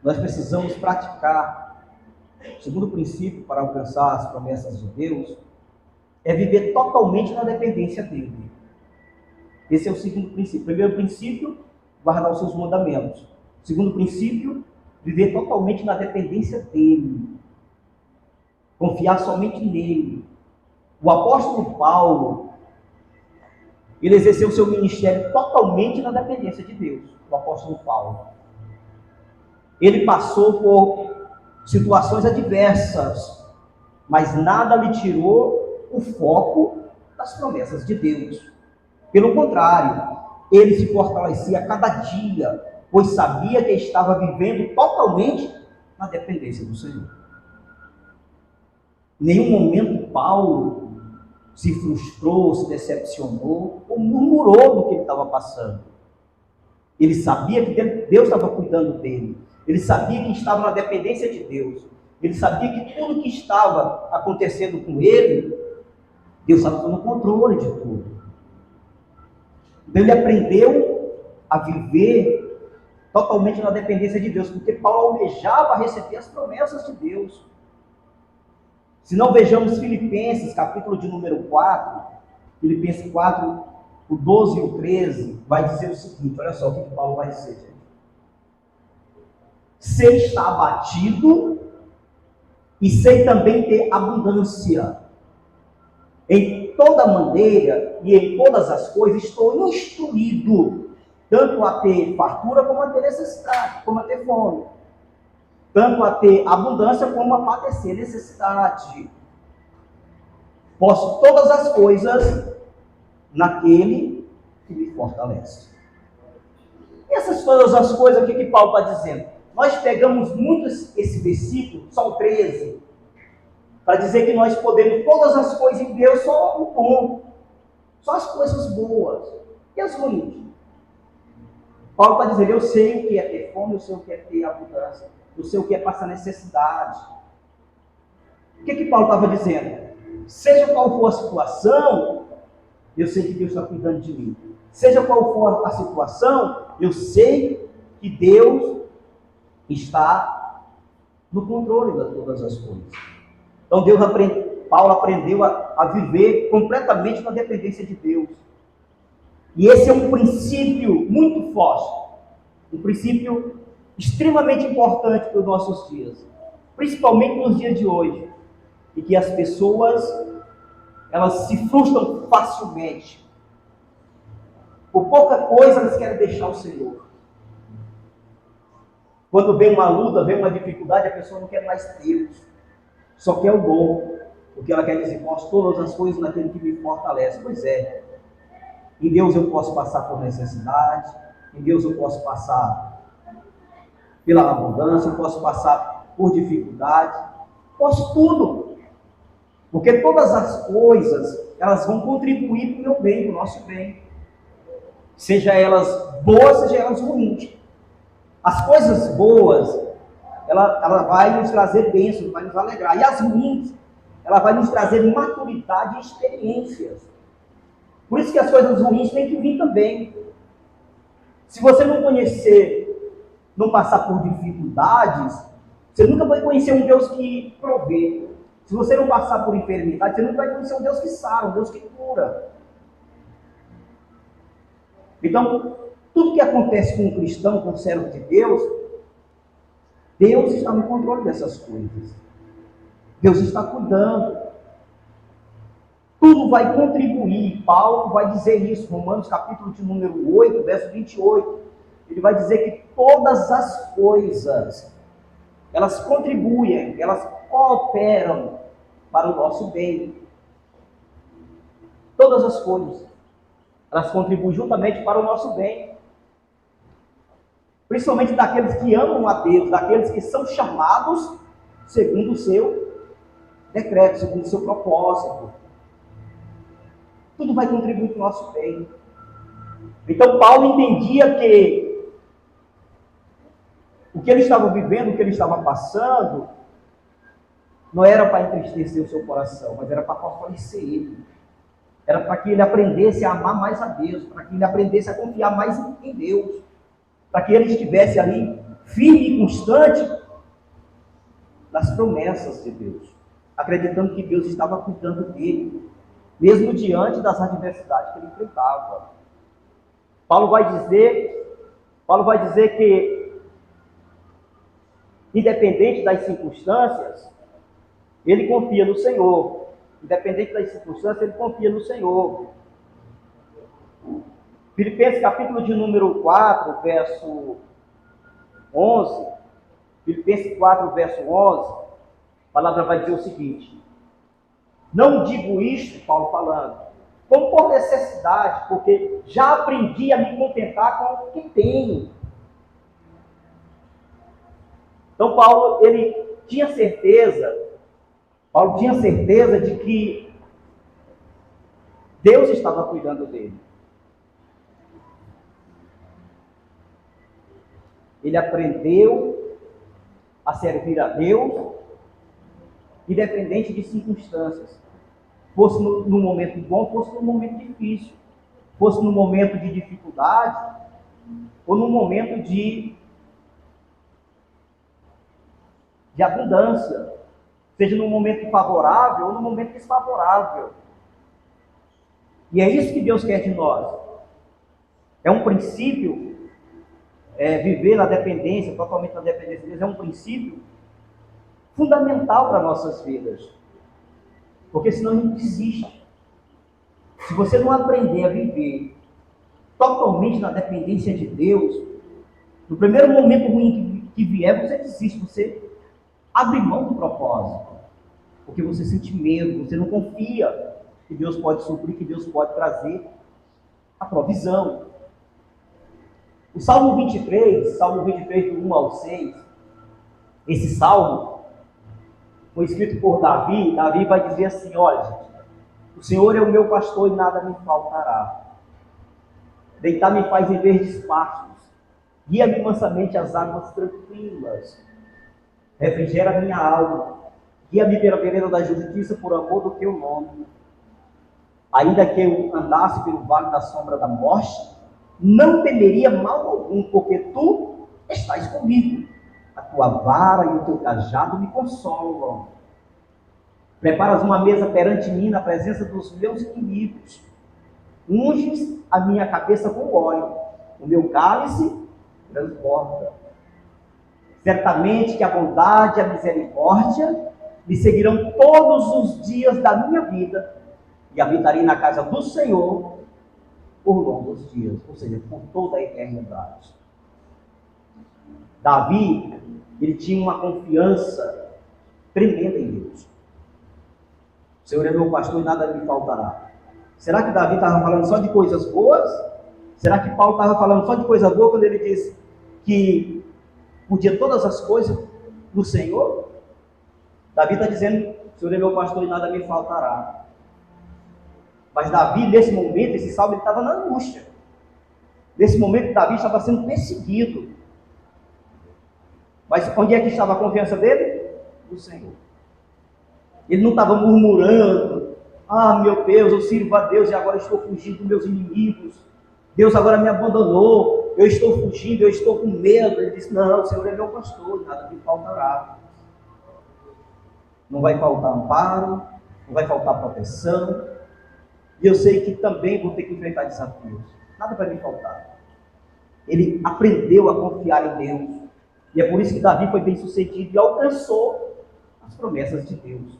Nós precisamos praticar. O segundo princípio para alcançar as promessas de Deus é viver totalmente na dependência dele. Esse é o segundo princípio. Primeiro princípio, guardar os seus mandamentos. Segundo princípio, viver totalmente na dependência dele. Confiar somente nele. O apóstolo Paulo, ele exerceu o seu ministério totalmente na dependência de Deus. O apóstolo Paulo. Ele passou por situações adversas, mas nada lhe tirou o foco das promessas de Deus. Pelo contrário, ele se fortalecia a cada dia, pois sabia que estava vivendo totalmente na dependência do Senhor. Em nenhum momento Paulo se frustrou, se decepcionou ou murmurou do que ele estava passando. Ele sabia que Deus estava cuidando dele. Ele sabia que estava na dependência de Deus. Ele sabia que tudo que estava acontecendo com ele, Deus estava no controle de tudo. Então ele aprendeu a viver totalmente na dependência de Deus, porque Paulo almejava receber as promessas de Deus. Se não vejamos Filipenses, capítulo de número 4, Filipenses 4, o 12 e o 13, vai dizer o seguinte, olha só o que Paulo vai dizer, gente. Sei estar abatido e sei também ter abundância. Em toda maneira e em todas as coisas estou instruído, tanto a ter fartura como a ter necessidade, como a ter fome. Tanto a ter abundância como a padecer necessidade. Posso todas as coisas naquele que me fortalece. E essas todas as coisas, o que Paulo está dizendo? Nós pegamos muito esse versículo, Salmo 13, para dizer que nós podemos todas as coisas em Deus, só o bom, só as coisas boas e as ruins. Paulo está dizendo, eu sei o que é ter fome, eu sei o que é ter abundância, eu sei o que é passar necessidade. O que Paulo estava dizendo? Seja qual for a situação, eu sei que Deus está cuidando de mim. Seja qual for a situação, eu sei que Deus está no controle de todas as coisas. Então Paulo aprendeu a viver completamente na dependência de Deus. E esse é um princípio muito forte, um princípio extremamente importante para os nossos dias, principalmente nos dias de hoje, e que as pessoas elas se frustram facilmente. Por pouca coisa elas querem deixar o Senhor. Quando vem uma luta, vem uma dificuldade, a pessoa não quer mais Deus, só quer o bom, porque ela quer dizer, posso todas as coisas naquele que me fortalece. Pois é, em Deus eu posso passar por necessidade, em Deus eu posso passar pela abundância, eu posso passar por dificuldade, posso tudo, porque todas as coisas, elas vão contribuir para o meu bem, para o nosso bem, seja elas boas, seja elas ruins. As coisas boas, ela vai nos trazer bênçãos, vai nos alegrar. E as ruins, ela vai nos trazer maturidade e experiências. Por isso que as coisas ruins têm que vir também. Se você não conhecer, não passar por dificuldades, você nunca vai conhecer um Deus que provê. Se você não passar por enfermidade, você nunca vai conhecer um Deus que sara, um Deus que cura. Então, tudo que acontece com um cristão, com um servo de Deus, Deus está no controle dessas coisas. Deus está cuidando. Tudo vai contribuir. Paulo vai dizer isso, Romanos capítulo de número 8, verso 28. Ele vai dizer que todas as coisas, elas contribuem, elas cooperam para o nosso bem. Todas as coisas, elas contribuem juntamente para o nosso bem. Principalmente daqueles que amam a Deus, daqueles que são chamados segundo o seu decreto, segundo o seu propósito. Tudo vai contribuir para o nosso bem. Então Paulo entendia que o que ele estava vivendo, o que ele estava passando, não era para entristecer o seu coração, mas era para fortalecer ele. Era para que ele aprendesse a amar mais a Deus, para que ele aprendesse a confiar mais em Deus, para que ele estivesse ali firme e constante nas promessas de Deus, acreditando que Deus estava cuidando dele, mesmo diante das adversidades que ele enfrentava. Paulo vai dizer que, independente das circunstâncias, ele confia no Senhor. Independente das circunstâncias, ele confia no Senhor. Filipenses capítulo de número 4, verso 11. Filipenses 4, verso 11. A palavra vai dizer o seguinte: não digo isto, Paulo falando, como por necessidade, porque já aprendi a me contentar com o que tenho. Então Paulo tinha certeza de que Deus estava cuidando dele. Ele aprendeu a servir a Deus, independente de circunstâncias. Fosse no momento bom, fosse no momento difícil. Fosse no momento de dificuldade, ou no momento de abundância. Seja no momento favorável ou no momento desfavorável. E é isso que Deus quer de nós. É um princípio, viver na dependência, totalmente na dependência de Deus, é um princípio fundamental para nossas vidas. Porque senão a gente desiste. Se você não aprender a viver totalmente na dependência de Deus, no primeiro momento ruim que vier, você desiste, você abre mão do propósito. Porque você sente medo, você não confia que Deus pode suprir, que Deus pode trazer a provisão. O Salmo 23 do 1 ao 6, esse salmo foi escrito por Davi. Davi vai dizer assim: olha, gente, o Senhor é o meu pastor e nada me faltará. Deitar-me faz em verdes pastos, guia-me mansamente às águas tranquilas, refrigera minha alma, guia-me pela vereda da justiça por amor do teu nome. Ainda que eu andasse pelo vale da sombra da morte, não temeria mal algum, porque tu estás comigo. A tua vara e o teu cajado me consolam. Preparas uma mesa perante mim na presença dos meus inimigos. Unges a minha cabeça com óleo, o meu cálice transborda. Certamente que a bondade e a misericórdia me seguirão todos os dias da minha vida, e habitarei na casa do Senhor por longos dias, ou seja, por toda a eternidade. Davi, ele tinha uma confiança tremenda em Deus. O Senhor é meu pastor e nada me faltará. Será que Davi estava falando só de coisas boas? Será que Paulo estava falando só de coisa boa quando ele disse que podia todas as coisas no Senhor? Davi está dizendo: o Senhor é meu pastor e nada me faltará. Mas Davi, nesse momento, esse salmo, ele estava na angústia. Nesse momento, Davi estava sendo perseguido. Mas onde é que estava a confiança dele? No Senhor. Ele não estava murmurando: ah, meu Deus, eu sirvo a Deus e agora estou fugindo dos meus inimigos. Deus agora me abandonou, eu estou fugindo, eu estou com medo. Ele disse: não, o Senhor é meu pastor, nada me faltará. Não vai faltar amparo, não vai faltar proteção. E eu sei que também vou ter que enfrentar desafios. Nada vai me faltar. Ele aprendeu a confiar em Deus. E é por isso que Davi foi bem sucedido e alcançou as promessas de Deus.